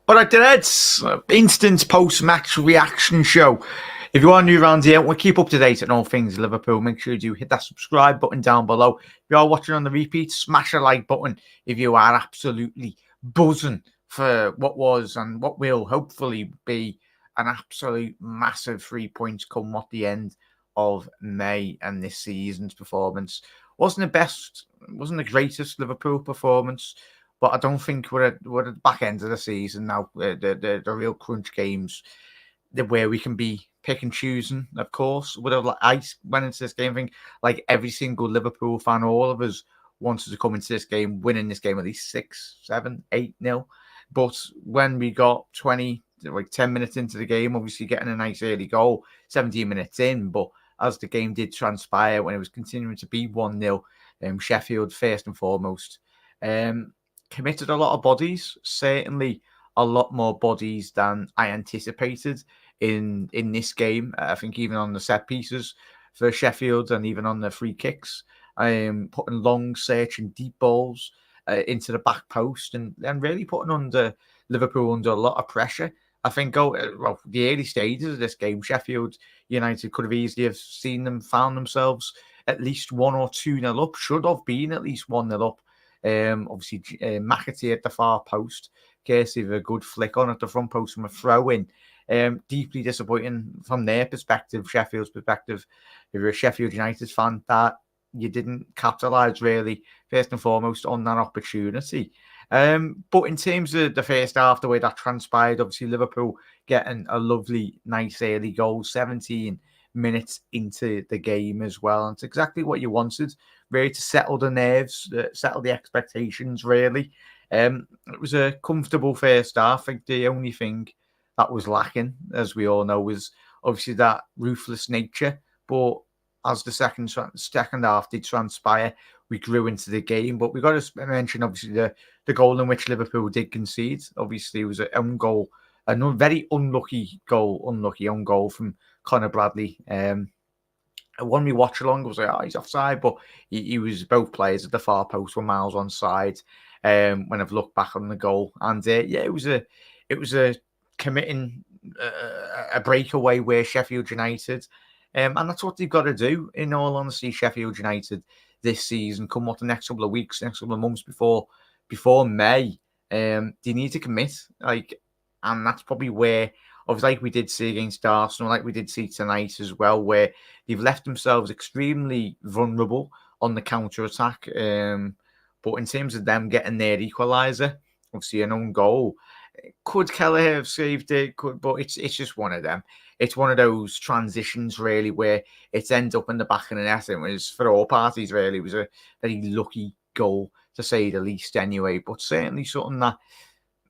All right, the Reds, instant post-match reaction show. If you are new around here, we'll keep up to date on all things Liverpool. Make sure you do hit that subscribe button down below. If you are watching on the repeat, smash a like button if you are absolutely buzzing for what was and what will hopefully be an absolute massive 3 points come what the end of May and this season's performance. Wasn't the greatest Liverpool performance, but I don't think we're at the back end of the season now. The real crunch games, where we can be pick and choosing. Of course, I went into this game thinking like every single Liverpool fan, all of us wanted to come into this game winning this game at least 6, 7, 8-0. But when we got 10 minutes into the game, obviously getting a nice early goal, 17 minutes in, but as the game did transpire, when it was continuing to be 1-0, Sheffield first and foremost committed a lot of bodies, certainly a lot more bodies than I anticipated in this game. I think even on the set pieces for Sheffield and even on the free kicks, putting long, searching deep balls into the back post and really putting Liverpool under a lot of pressure. I think the early stages of this game, Sheffield United could have easily have found themselves at least 1 or 2-0 up, should have been at least 1-0 up. Obviously, MACCA at the far post, courtesy of a good flick on at the front post from a throw in. Deeply disappointing from their perspective, Sheffield's perspective. If you're a Sheffield United fan, that you didn't capitalise really, first and foremost, on that opportunity. But in terms of the first half, the way that transpired, obviously Liverpool getting a lovely, nice early goal, 17 minutes into the game as well. And it's exactly what you wanted, really, to settle the nerves, settle the expectations, really. It was a comfortable first half. I think the only thing that was lacking, as we all know, was obviously that ruthless nature. But as the second half did transpire, we grew into the game. But we got to mention, obviously, the goal in which Liverpool did concede. Obviously, it was an own goal, a very unlucky own goal from Conor Bradley. One we watch along was like, he's offside, but he was both players at the far post were miles onside. When I've looked back on the goal, and it was a committing a breakaway where Sheffield United, and that's what they've got to do. In all honesty, Sheffield United this season, come what the next couple of weeks, next couple of months before May, they need to commit. And that's probably where, obviously, like we did see against Arsenal, like we did see tonight as well, where they've left themselves extremely vulnerable on the counter attack. But in terms of them getting their equaliser, obviously an own goal, could Kelleher have saved it? But it's just one of them. It's one of those transitions, really, where it's ends up in the back of the net. It was, for all parties, really, it was a very lucky goal, to say the least, anyway. But certainly something that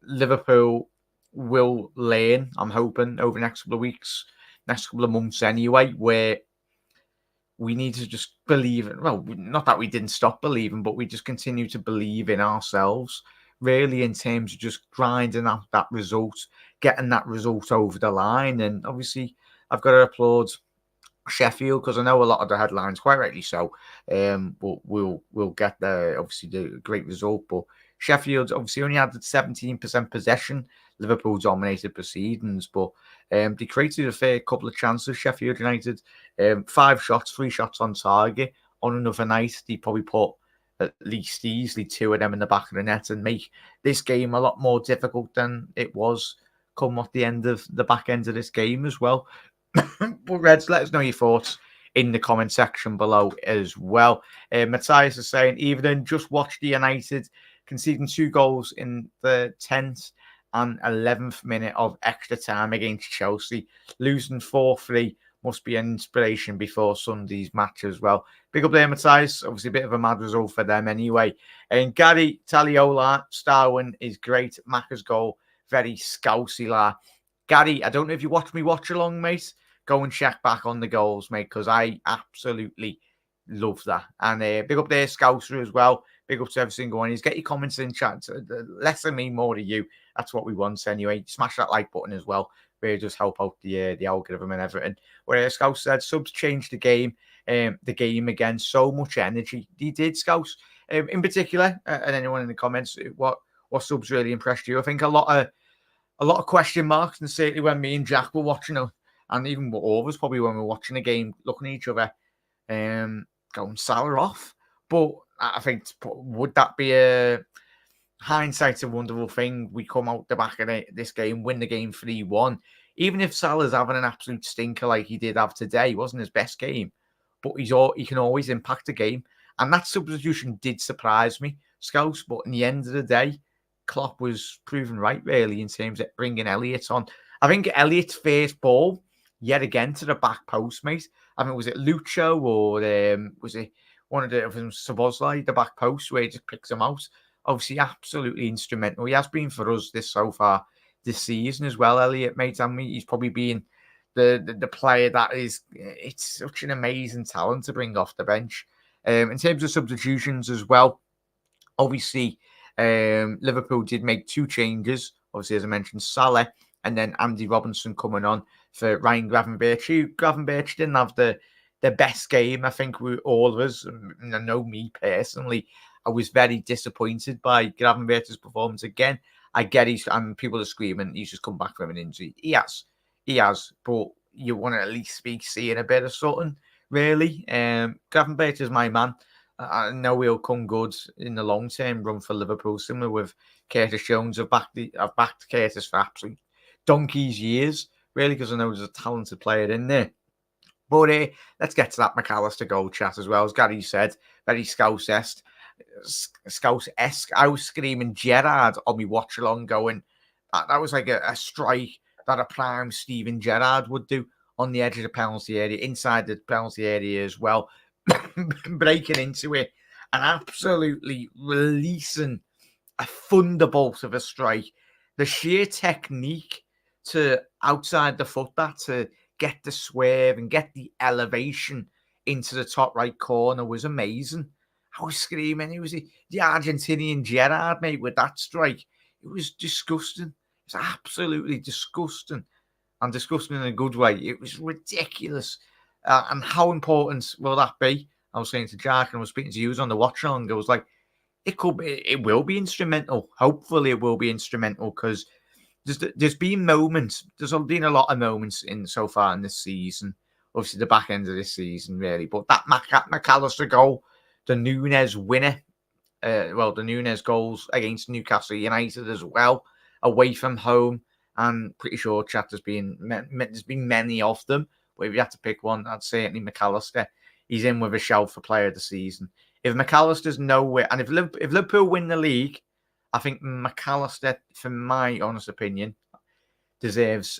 Liverpool will learn, I'm hoping, over the next couple of weeks, next couple of months anyway, where we need to just believe it. Well, not that we didn't stop believing, but we just continue to believe in ourselves, really, in terms of just grinding out that result, getting that result over the line. And obviously, I've got to applaud Sheffield, because I know a lot of the headlines, quite rightly so, but we'll get there, obviously, the great result. But Sheffield obviously only had 17% possession. Liverpool dominated proceedings, but they created a fair couple of chances. Sheffield United, 3 shots on target. On another night, they probably put at least easily 2 of them in the back of the net and make this game a lot more difficult than it was come at the back end of this game as well. But Reds, let us know your thoughts in the comment section below as well. Matthias is saying, even just watch the United conceding 2 goals in the 10th and 11th minute of extra time against Chelsea. Losing 4-3 must be an inspiration before Sunday's match as well. Big up there, Matthias. Obviously, a bit of a mad result for them anyway. And Gary Taliola, Starwin is great. Macca's goal, very scousy, la. Gary, I don't know if you watch me watch along, mate. Go and check back on the goals, mate, because I absolutely love that. And big up there, Scouser, as well. Big up to every single one. Get your comments in chat. Less than me, more to you. That's what we want anyway. Smash that like button as well. Really just help out the algorithm and everything. Where Scouse said, subs changed the game again. So much energy. He did, Scouse. In particular, and anyone in the comments, what subs really impressed you? I think a lot of a lot of question marks, and certainly when me and Jack were watching it, and even all of us probably when we were watching the game, looking at each other, going Salah off. But I think, would that be a hindsight's a wonderful thing? We come out the back of this game, win the game 3-1. Even if Salah's having an absolute stinker like he did have today, it wasn't his best game, but he can always impact a game. And that substitution did surprise me, Scouse. But in the end of the day, Klopp was proven right, really, in terms of bringing Elliott on. I think Elliott's first ball, yet again, to the back post, mate. I mean, was it Lucho or was it one of them, Szoboszlai, the back post, where he just picks him out? Obviously, absolutely instrumental. He has been for us so far this season as well, Elliott, mate. I mean, he's probably been the player that is, it's such an amazing talent to bring off the bench. In terms of substitutions as well, obviously, Liverpool did make 2 changes. Obviously, as I mentioned, Salah and then Andy Robinson coming on for Ryan Gravenberch. Gravenberch didn't have the best game. I think all of us, and I know me personally, I was very disappointed by Gravenberch's performance again. I get and people are screaming he's just come back from an injury. He has, but you want to at least be seeing a bit of something, really. Gravenberch is my man. I know he'll come good in the long term run for Liverpool, similar with Curtis Jones. I've backed Curtis for absolute donkey's years, really, because I know there's a talented player in there. But let's get to that McAllister goal chat as well. As Gary said, very Scouse-esque. I was screaming Gerrard on me watch along, going, that was like a strike that a prime Steven Gerrard would do on the edge of the penalty area, inside the penalty area as well, breaking into it and absolutely releasing a thunderbolt of a strike. The sheer technique to outside the foot, that to get the swerve and get the elevation into the top right corner was amazing. I was screaming. It was the Argentinian Gerrard, mate, with that strike. It was disgusting. It was absolutely disgusting. And disgusting in a good way. It was ridiculous. And how important will that be? I was saying to Jack, and I was speaking to you on the watch along. I was like, it will be instrumental. Hopefully it will be instrumental, because there's been moments. There's been a lot of moments in so far in this season. Obviously the back end of this season, really. But that McAllister goal, the Nunes winner, the Nunes goals against Newcastle United as well, away from home. And pretty sure, chat, there's been many of them. But if you had to pick one, I'd certainly McAllister. He's in with a shout for player of the season. If McAllister's nowhere, and if Liverpool win the league, I think McAllister, for my honest opinion, deserves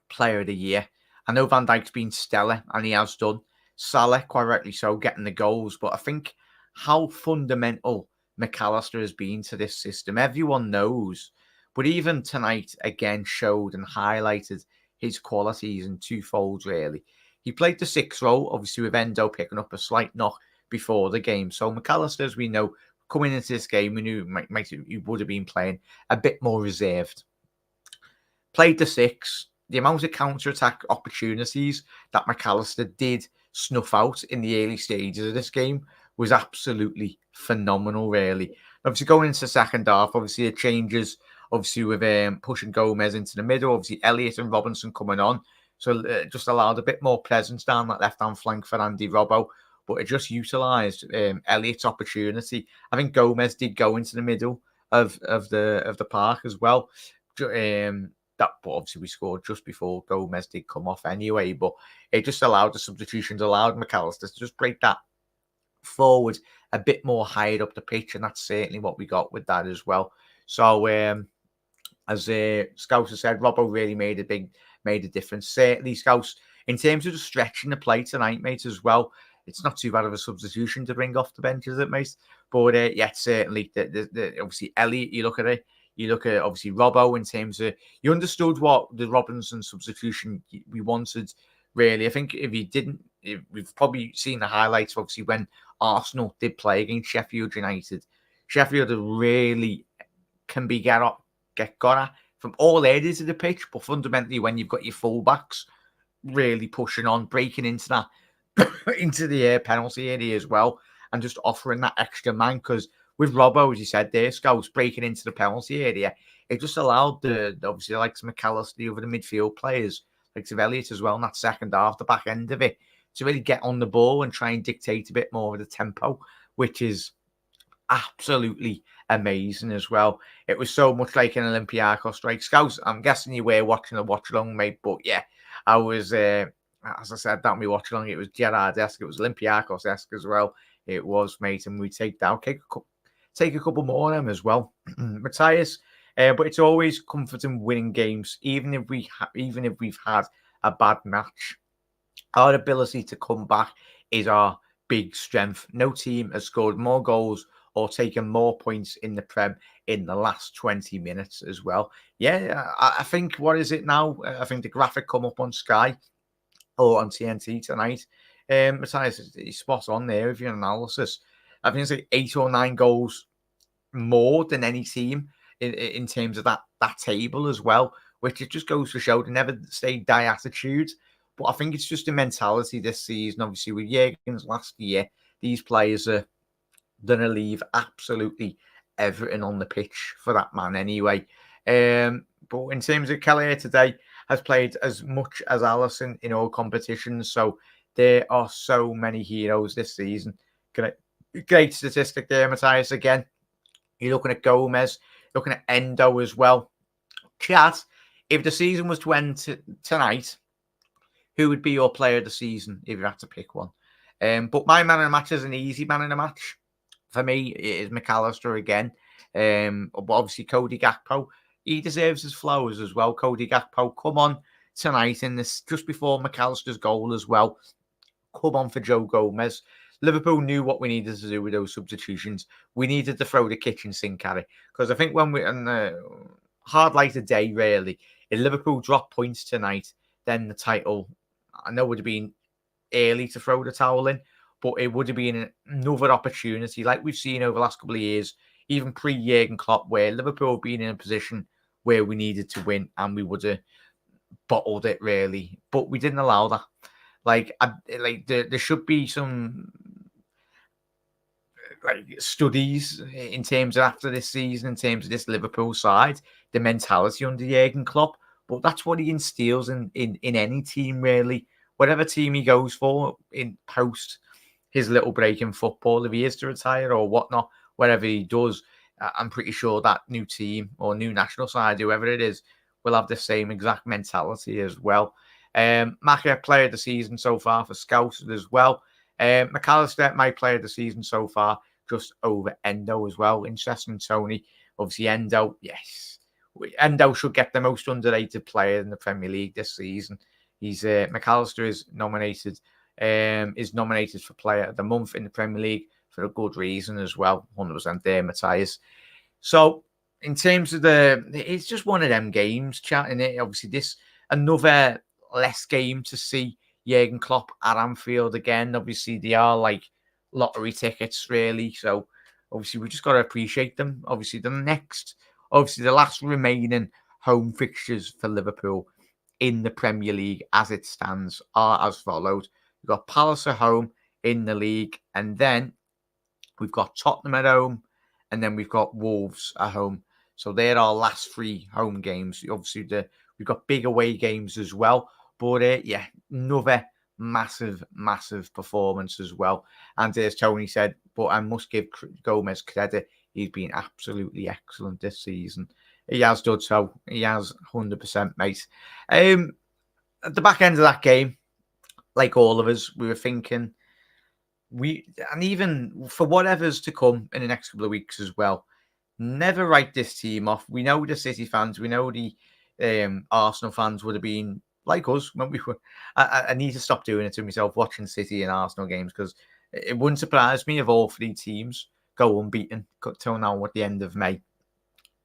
player of the year. I know Van Dijk's been stellar, and he has done. Salah, quite rightly so, getting the goals. But I think how fundamental McAllister has been to this system, everyone knows. But even tonight, again, showed and highlighted his qualities in twofold, really. He played the 6th role, obviously with Endo picking up a slight knock before the game. So McAllister, as we know, coming into this game, we knew he would have been playing a bit more reserved. Played the 6. The amount of counter-attack opportunities that McAllister did snuff out in the early stages of this game was absolutely phenomenal, really. Obviously, going into the second half, obviously, the changes, obviously, with pushing Gomez into the middle, obviously, Elliott and Robinson coming on. So just allowed a bit more presence down that left-hand flank for Andy Robbo, but it just utilised Elliott's opportunity. I think Gomez did go into the middle of the park as well. But obviously we scored just before Gomez did come off anyway, but it just allowed the substitutions, allowed McAllister to just break that forward a bit more higher up the pitch, and that's certainly what we got with that as well. So as Scouse has said, Robbo really made a difference. Certainly, Scouse, in terms of just stretching the play tonight, mate, as well, it's not too bad of a substitution to bring off the bench, is it, mate? But yeah, certainly, obviously, Elliott, you look at it, you look at, obviously, Robbo in terms of, you understood what the Robinson substitution we wanted, really. I think we've probably seen the highlights, obviously, when Arsenal did play against Sheffield United. Sheffield really can be get got at from all areas of the pitch, but fundamentally, when you've got your fullbacks really pushing on, breaking into that, into the penalty area as well, and just offering that extra man, because with Robbo, as you said there, Scouts breaking into the penalty area, it just allowed obviously like McAllister, the other midfield players, like Elliott as well, in that second half, the back end of it, to really get on the ball and try and dictate a bit more of the tempo, which is absolutely amazing as well. It was so much like an Olympiacos strike. Scouts, I'm guessing you were watching a watch along, mate, but yeah, I was, as I said, that me watch along, it was Gerrard-esque, it was Olympiacos-esque as well. It was, mate, and we take a couple more of them as well. Matthias, but it's always comforting winning games, even if we've had a bad match. Our ability to come back is our big strength. No team has scored more goals or taken more points in the Prem in the last 20 minutes as well. Yeah, I think, what is it now? I think the graphic come up on Sky or on TNT tonight. Matthias, he's spot on there with your analysis. I think it's like 8 or 9 goals more than any team in terms of that table as well, which it just goes to show they never stay die attitude. But I think it's just a mentality this season. Obviously, with Jurgen's last year, these players are going to leave absolutely everything on the pitch for that man anyway. But in terms of Kelly today, has played as much as Alisson in all competitions. So there are so many heroes this season. Great statistic there, Matthias, again. You're looking at Gomez, looking at Endo as well. Chat, if the season was to end tonight, who would be your player of the season if you had to pick one? But my man in the match is an easy man in the match. For me, it is McAllister again. But obviously, Cody Gakpo, he deserves his flowers as well. Cody Gakpo, come on tonight in this, just before McAllister's goal as well. Come on for Joe Gomez. Liverpool knew what we needed to do with those substitutions. We needed to throw the kitchen sink at it. Because I think when on the hard light of day, really, if Liverpool drop points tonight, then the title, I know, would have been early to throw the towel in, but it would have been another opportunity, like we've seen over the last couple of years, even pre-Jurgen Klopp, where Liverpool have been in a position where we needed to win and we would have bottled it, really. But we didn't allow that. There should be some studies in terms of after this season, in terms of this Liverpool side, the mentality under Jurgen Klopp. But that's what he instills in any team, really. Whatever team he goes for in post his little break in football, if he is to retire or whatnot, whatever he does, I'm pretty sure that new team or new national side, whoever it is, will have the same exact mentality as well. MACCA player of the season so far for Scouts as well. McAllister, my player of the season so far, just over Endo as well. Interesting, Tony. Obviously, Endo, yes. Endo should get the most underrated player in the Premier League this season. He's McAllister is nominated for Player of the Month in the Premier League for a good reason as well. 100% there, Matthias. So in terms of it's just one of them games, chatting it. Obviously, this another less game to see Jurgen Klopp at Anfield again. Obviously, they are like lottery tickets, really. So obviously, we just got to appreciate them. Obviously, the last remaining home fixtures for Liverpool in the Premier League as it stands are as follows. We've got Palace at home in the league, and then we've got Tottenham at home, and then we've got Wolves at home. So they're our last 3 home games. Obviously, we've got big away games as well. But yeah, another massive performance as well. And as Tony said, but I must give Gomez credit. He's been absolutely excellent this season. He has done so. He has 100%, mate. At the back end of that game, like all of us, we were thinking, and even for whatever's to come in the next couple of weeks as well, never write this team off. We know the City fans, we know the Arsenal fans would have been like us when we were. I need to stop doing it to myself, watching City and Arsenal games, because it wouldn't surprise me if all 3 teams go unbeaten till now at the end of May.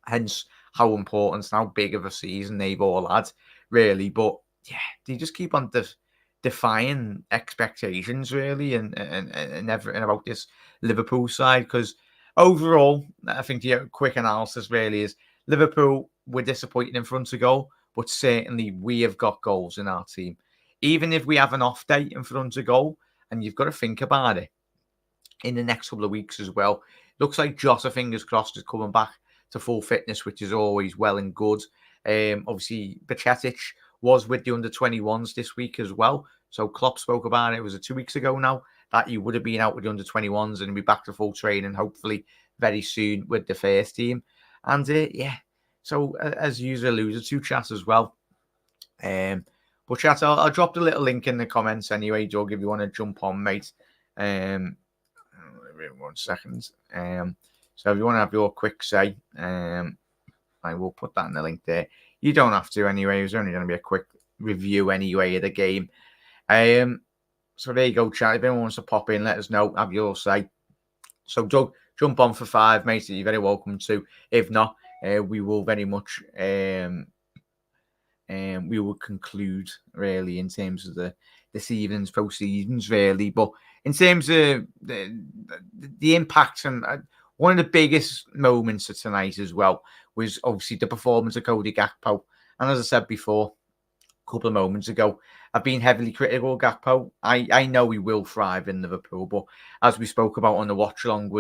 Hence how important and how big of a season they've all had, really. But yeah, they just keep on defying expectations, really, and everything about this Liverpool side. Because overall, I think the quick analysis really is Liverpool were disappointed in front of goal, but certainly we have got goals in our team. Even if we have an off day in front of goal, and you've got to think about it in the next couple of weeks as well, Looks like Jota, fingers crossed, is coming back to full fitness, which is always well and good. Obviously, Bajcetic was with the under-21s this week as well. So Klopp spoke about it. It was 2 weeks ago now that he would have been out with the under-21s and be back to full training, hopefully very soon with the first team. And so as you alluded to, chat as well. But chat, I'll drop the little link in the comments anyway, Doug, if you want to jump on, mate. 1 second. So if you want to have your quick say, I will put that in the link there. You don't have to anyway. It was only going to be a quick review anyway of the game. So there you go, chat. If anyone wants to pop in, let us know. Have your say. So Doug, jump on for 5, mate. You're very welcome to. If not, we will very much we will conclude really in terms of this evening's proceedings, really. But in terms of the impact, and one of the biggest moments of tonight as well was obviously the performance of Cody Gakpo. And as I said before, a couple of moments ago, I've been heavily critical of Gakpo. I know he will thrive in Liverpool, but as we spoke about on the watch along,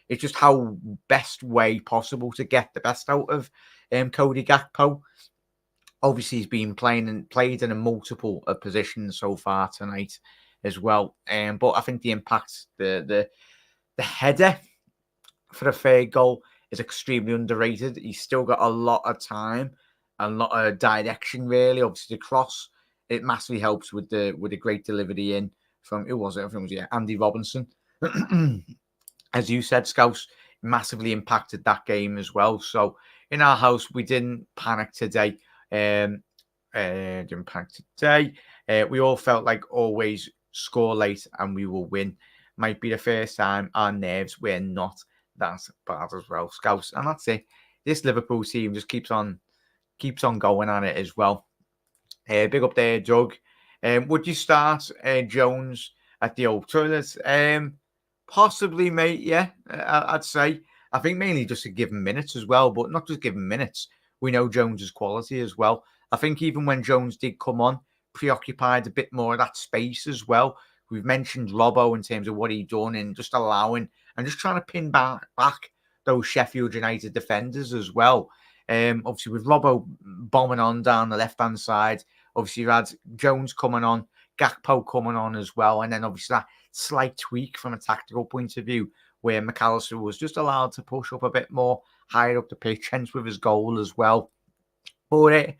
it's just how best way possible to get the best out of Cody Gakpo. Obviously, he's been played in a multiple of positions so far tonight as well. But I think the impact, the header for the third goal is extremely underrated. He's still got a lot of time, a lot of direction, really. Obviously, the cross, it massively helps with the great delivery in from, who was it? I think it was Andy Robinson. As you said, Scouse massively impacted that game as well. So in our house, we didn't panic today. We all felt like always score late and we will win. Might be the first time our nerves were not that bad as well, Scouts. And that's it. This Liverpool team just keeps on going at it as well. Big up there, Doug. Would you start Jones at the old toilet? Possibly, mate. Yeah, I'd say. I think mainly just to give him minutes as well, but not just give him minutes. We know Jones's quality as well. I think even when Jones did come on, preoccupied a bit more of that space as well. We've mentioned Robbo in terms of what he done and just allowing and just trying to pin back those Sheffield United defenders as well. Obviously, with Robbo bombing on down the left-hand side, obviously you had Jones coming on, Gakpo coming on as well, and then obviously that slight tweak from a tactical point of view where McAllister was just allowed to push up a bit more higher up the pitch, hence with his goal as well. But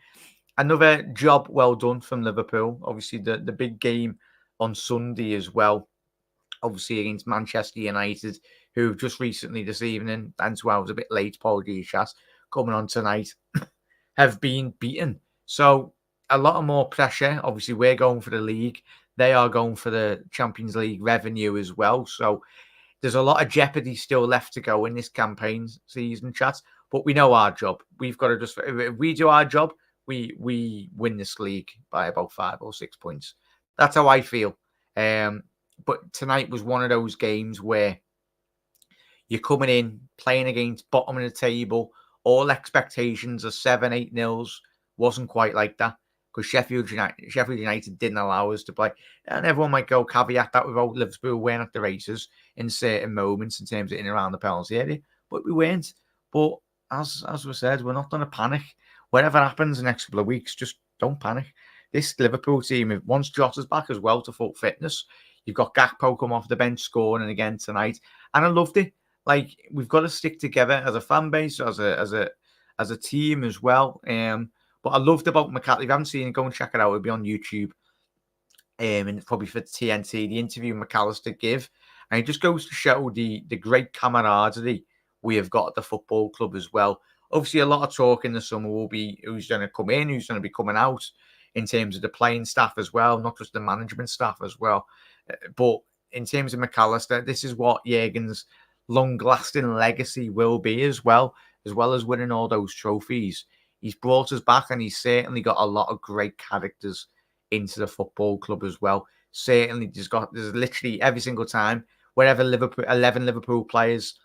another job well done from Liverpool. Obviously, the big game on Sunday as well, obviously against Manchester United, who just recently this evening, and so I was a bit late, apologies, Chas, coming on tonight, have been beaten. So a lot of more pressure. Obviously, we're going for the league. They are going for the Champions League revenue as well. So there's a lot of jeopardy still left to go in this campaign season, chat. But we know our job. We've got to just, if we do our job, we win this league by about 5 or 6 points. That's how I feel. But tonight was one of those games where you're coming in, playing against bottom of the table, all expectations are 7-8-0s. Wasn't quite like that because Sheffield United didn't allow us to play. And everyone might go caveat that without Liverpool weren't at the races in certain moments in terms of in and around the penalty area, but we weren't. But as we said, we're not going to panic. Whatever happens the next couple of weeks, just don't panic. This Liverpool team, once Jota's back as well to full fitness, you've got Gakpo come off the bench scoring again tonight, and I loved it. Like, we've got to stick together as a fan base, as a team as well. But I loved about McAllister. If you haven't seen it, go and check it out. It'll be on YouTube. And probably for TNT, the interview McAllister give. And it just goes to show the great camaraderie we have got at the football club as well. Obviously, a lot of talk in the summer will be who's going to come in, who's going to be coming out in terms of the playing staff as well, not just the management staff as well. But in terms of McAllister, this is what Jurgen's long-lasting legacy will be as well as winning all those trophies. He's brought us back, and he's certainly got a lot of great characters into the football club as well. Certainly, there's literally every single time wherever 11 Liverpool players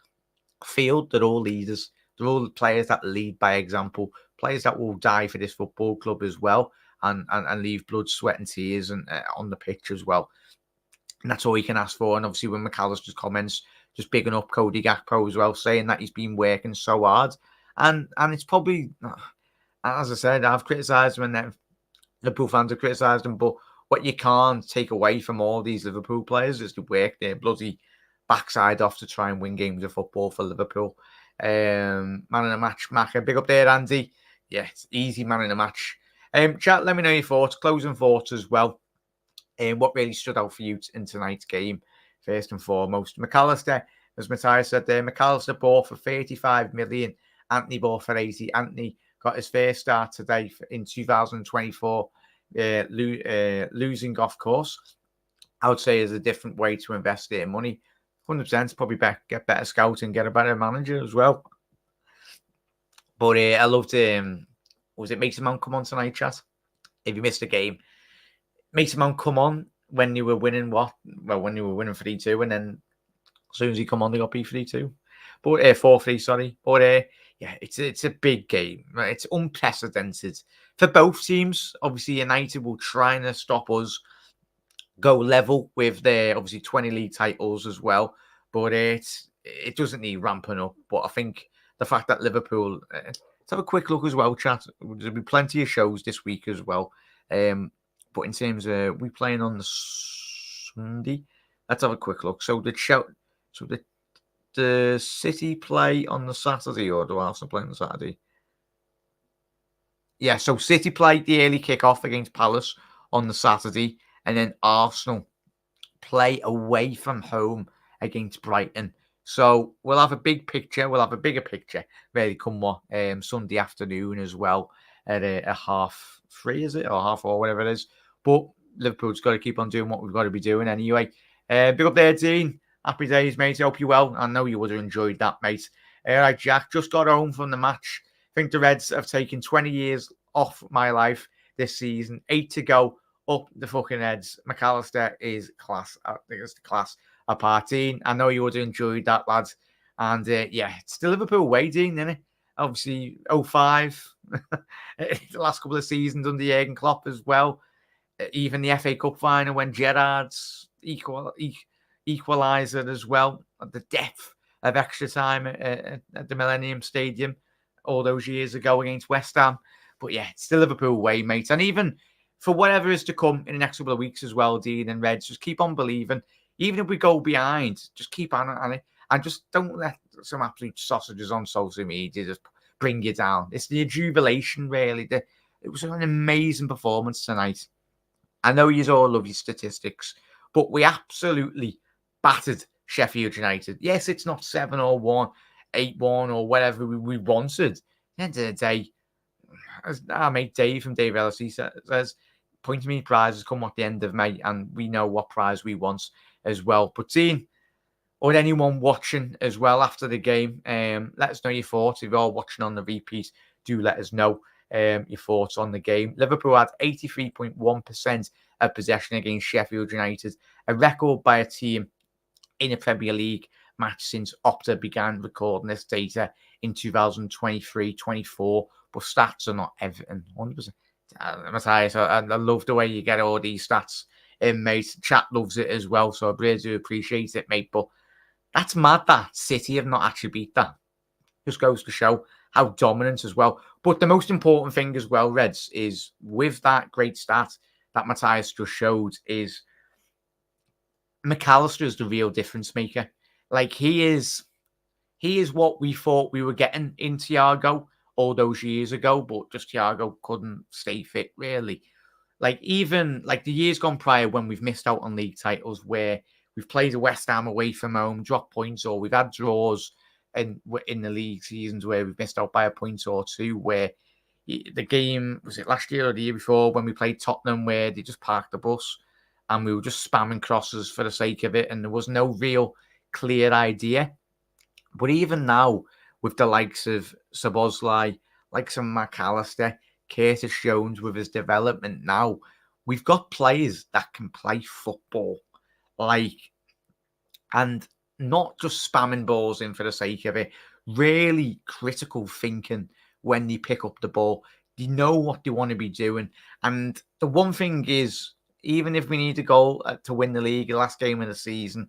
field, they're all leaders. They're all players that lead by example, players that will die for this football club as well, and leave blood, sweat, and tears and on the pitch as well. And that's all you can ask for. And obviously, when McAllister's comments just bigging up Cody Gakpo as well, saying that he's been working so hard. And it's probably, as I said, I've criticised him and Liverpool fans have criticised him, but what you can't take away from all these Liverpool players is to work their bloody backside off to try and win games of football for Liverpool. Man in the match, MACCA. Big up there, Andy. Yeah, it's easy man in the match. Chat, let me know your thoughts, closing thoughts as well. What really stood out for you in tonight's game, first and foremost. McAllister, as Matthias said there, McAllister bought for 35 million. Anthony bought for 80. Anthony got his first start today in 2024, losing, of course. I would say is a different way to invest their money. 100% probably get better scouting, get a better manager as well. But I loved, was it Mason Mount come on tonight, chat? If you missed the game, Mason Mount come on when you were winning when you were winning 3-2, and then as soon as he come on, they got beat 3-2. But 4-3, sorry. But yeah, it's a big game. Right? It's unprecedented for both teams. Obviously, United will try and stop us go level with their obviously 20 league titles as well. But it doesn't need ramping up. But I think the fact that Liverpool, let's have a quick look as well, chat. There'll be plenty of shows this week as well. But in terms of we playing on the Sunday, let's have a quick look. So the City play on the Saturday, or do Arsenal play on the Saturday? Yeah, so City play the early kickoff against Palace on the Saturday, and then Arsenal play away from home against Brighton. So we'll have a big picture. We'll have a bigger picture really come Sunday afternoon as well at a 3:30, is it, or 4:30, whatever it is. But Liverpool's got to keep on doing what we've got to be doing anyway. Big up there, Dean. Happy days, mate. I hope you're well. I know you would have enjoyed that, mate. All right, Jack, just got home from the match. I think the Reds have taken 20 years off my life this season. 8 to go. Up the fucking heads. McAllister is class. I think it's the class apart. Dean, I know you would have enjoyed that, lads. And yeah, it's the Liverpool way, Dean, isn't it? Obviously, 05. The last couple of seasons under Jurgen Klopp as well. Even the FA Cup final when Gerrard's equaliser as well. The depth of extra time at the Millennium Stadium all those years ago against West Ham. But yeah, it's the Liverpool way, mate. And even for whatever is to come in the next couple of weeks as well, Dean and Reds, just keep on believing. Even if we go behind, just keep on it. And just don't let some absolute sausages on social media just bring you down. It's the jubilation, really. It was an amazing performance tonight. I know you all love your statistics, but we absolutely battered Sheffield United. Yes, it's not 7-1, 8-1, or whatever we wanted. At the end of the day, as our mate Dave from Dave LSC says, point to me prizes come at the end of May, and we know what prize we want as well. But team, or anyone watching as well after the game, let us know your thoughts. If you're watching on the repeat, do let us know your thoughts on the game. Liverpool had 83.1% of possession against Sheffield United, a record by a team in a Premier League match since Opta began recording this data in 2023-24. But stats are not everything. 100%. Matthias, I love the way you get all these stats in, mate. Chat loves it as well, so I really do appreciate it, mate. But that's mad that City have not actually beat that. Just goes to show how dominant as well. But the most important thing as well, Reds, is with that great stat that Matthias just showed, is McAllister is the real difference maker. Like, he is what we thought we were getting in Thiago all those years ago, but just Thiago couldn't stay fit, really. Like, even like the years gone prior when we've missed out on league titles, where we've played a West Ham away from home, dropped points, or we've had draws in the league seasons where we've missed out by a point or two, where the game, was it last year or the year before, when we played Tottenham, where they just parked the bus and we were just spamming crosses for the sake of it, and there was no real clear idea. But even now, with the likes of Szoboszlai, like some McAllister, Curtis Jones with his development now, we've got players that can play football, and not just spamming balls in for the sake of it. Really critical thinking when they pick up the ball. They know what they want to be doing. And the one thing is, even if we need a goal to win the league, the last game of the season,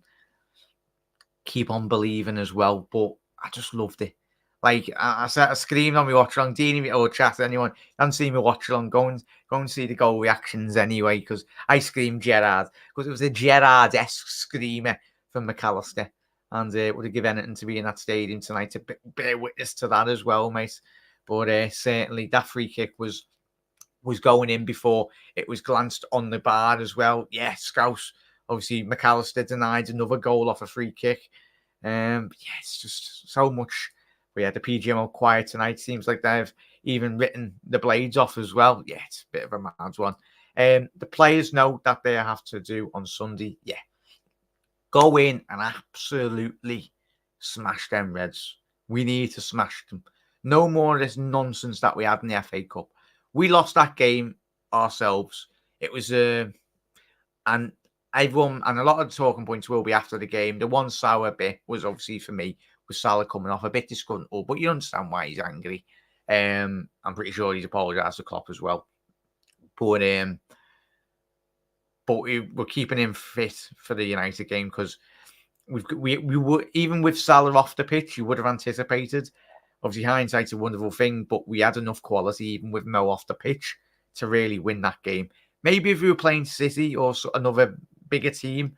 keep on believing as well. But I just loved it. Like I screamed on my watch along. Dean or chat anyone haven't seen me watch along. Go and see the goal reactions anyway, because I screamed Gerrard because it was a Gerrard-esque screamer from McAllister, and it would have given anything to be in that stadium tonight to bear witness to that as well, mate. But certainly that free kick was going in before it was glanced on the bar as well. Yeah, Scouse. Obviously, McAllister denied another goal off a free kick. Yeah, it's just so much. But yeah, the PGMO quiet tonight. Seems like they've even written the blades off as well. Yeah, it's a bit of a mad one. The players know that they have to do on Sunday. Yeah, go in and absolutely smash them Reds. We need to smash them. No more of this nonsense that we had in the FA Cup. We lost that game ourselves. It was and everyone, and a lot of the talking points will be after the game. The one sour bit was obviously for me was Salah coming off a bit disgruntled, but you understand why he's angry. I'm pretty sure he's apologised to Klopp as well. But we're keeping him fit for the United game because we were, even with Salah off the pitch, you would have anticipated. Obviously, hindsight's a wonderful thing, but we had enough quality even with Mo off the pitch to really win that game. Maybe if we were playing City or another bigger team,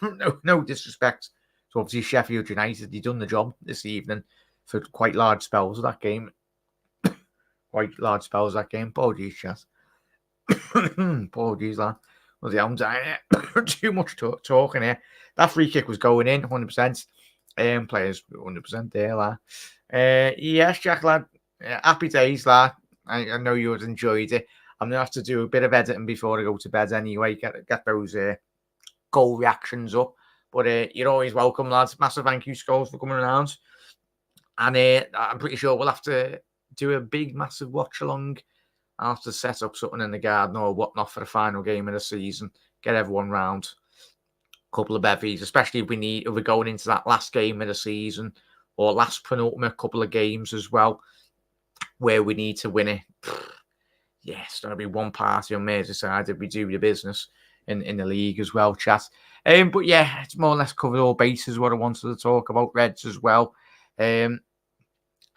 no disrespect. So obviously Sheffield United, they done the job this evening for quite large spells of that game. Apologies, chat. Apologies, lad. I'm dying. Too much talking here. That free kick was going in 100%. Players 100% there, lad. Yes, Jack, lad. Happy days, lad. I know you would enjoyed it. I'm gonna have to do a bit of editing before I go to bed anyway. Get those goal reactions up. But you're always welcome, lads. Massive thank you, Scholes, for coming around. And I'm pretty sure we'll have to do a big, massive watch along. I'll have to set up something in the garden or whatnot for the final game of the season. Get everyone round. A couple of bevies, especially if we're going into that last game of the season or last penultimate couple of games as well, where we need to win it. Yes, there'll be one party on Merseyside if we do the business in the league as well, chat. But yeah, it's more or less covered all bases what I wanted to talk about. Reds as well. I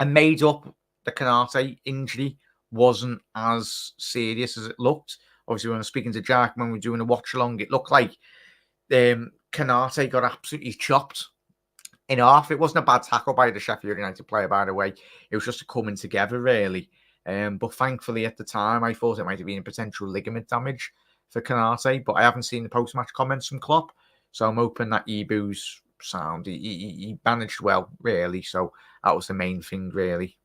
made up the Canate injury wasn't as serious as it looked. Obviously, when I was speaking to Jack, when we were doing a watch along, it looked like Canate got absolutely chopped in half. It wasn't a bad tackle by the Sheffield United player, by the way. It was just a coming together, really. But thankfully, at the time, I thought it might have been a potential ligament damage for Canate, but I haven't seen the post-match comments from Klopp, so I'm hoping that Ibu's sound. He managed well, really, so that was the main thing, really.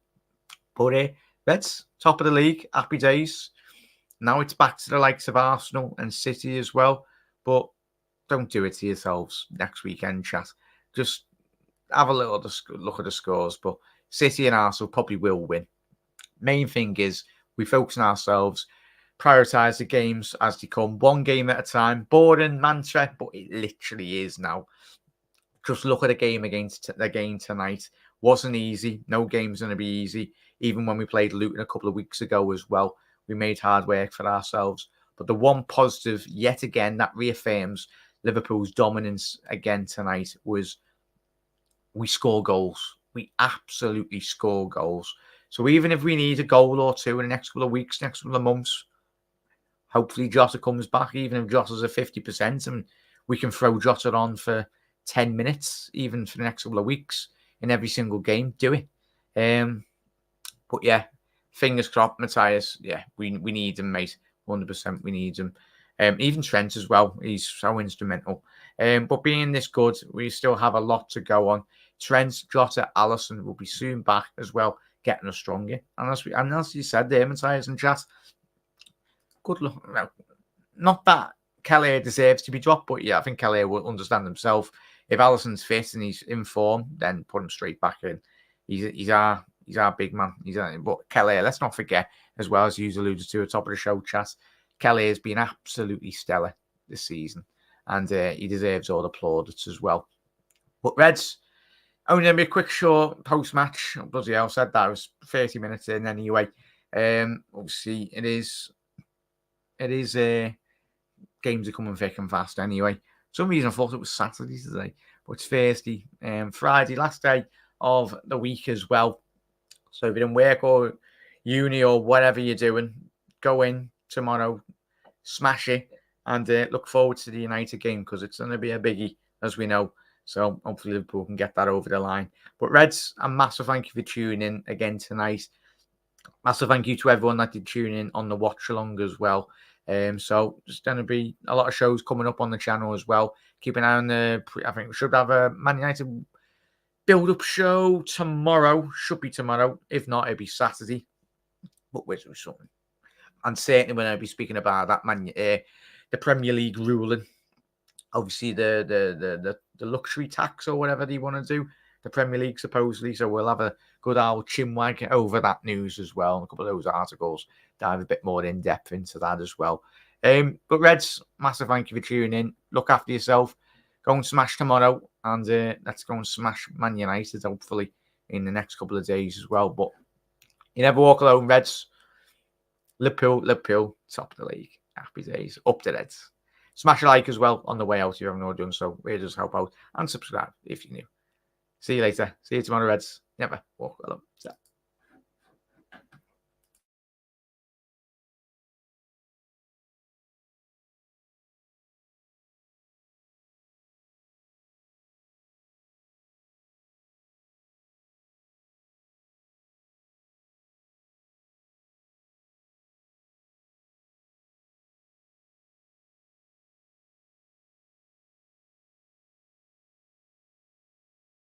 But Reds, top of the league, happy days. Now it's back to the likes of Arsenal and City as well, but don't do it to yourselves next weekend, chat. Just have a little look at the scores, but City and Arsenal probably will win. Main thing is we focus on ourselves, prioritise the games as they come, one game at a time. Boring mantra, but it literally is now. Just look at the game again tonight. Wasn't easy. No game's going to be easy. Even when we played Luton a couple of weeks ago as well, we made hard work for ourselves. But the one positive, yet again, that reaffirms Liverpool's dominance again tonight was we score goals. We absolutely score goals. So even if we need a goal or two in the next couple of weeks, next couple of months, hopefully Jota comes back, even if Jota's at 50%, and we can throw Jota on for 10 minutes, even for the next couple of weeks in every single game. Do it. But yeah, fingers crossed, Matthias. Yeah, we need him, mate. 100% we need him. Even Trent as well. He's so instrumental. But being this good, we still have a lot to go on. Trent, Jota, Alisson will be soon back as well, getting us stronger. And as you said there, Matthias and chat, good luck. Well, not that Kelly deserves to be dropped, but yeah, I think Kelly will understand himself. If Alisson's fit and he's in form, then put him straight back in. He's our big man. But Kelly, let's not forget, as well as you alluded to at the top of the show, chat, Kelly has been absolutely stellar this season, and he deserves all the plaudits as well. But Reds, only going to be a quick, short post-match. Bloody hell, said that. It was 30 minutes in anyway. Obviously, it is games are coming thick and fast anyway. some reason I thought it was Saturday today, but it's Thursday. Friday, last day of the week as well. So if you're in work or uni or whatever you're doing, go in tomorrow, smash it, and look forward to the United game because it's going to be a biggie, as we know. So hopefully Liverpool can get that over the line. But Reds, a massive thank you for tuning in again tonight. Massive thank you to everyone that did tune in on the watch along as well. So there's going to be a lot of shows coming up on the channel as well. Keep an eye on I think we should have a Man United build-up show tomorrow. Should be tomorrow. If not, it'll be Saturday. But we'll do something. And certainly when I'll be speaking about that the Premier League ruling. Obviously the luxury tax or whatever they want to do. The Premier League supposedly. So we'll have a good old chinwag over that news as well. And a couple of those articles dive a bit more in depth into that as well. But Reds, massive thank you for tuning in. Look after yourself. Go and smash tomorrow. And let's go and smash Man United, hopefully, in the next couple of days as well. But you never walk alone, Reds. Liverpool, top of the league. Happy days. Up to Reds. Smash a like as well on the way out if you haven't already done so. It does help out. And subscribe if you're new. See you later. See you tomorrow, Reds. Never walk alone.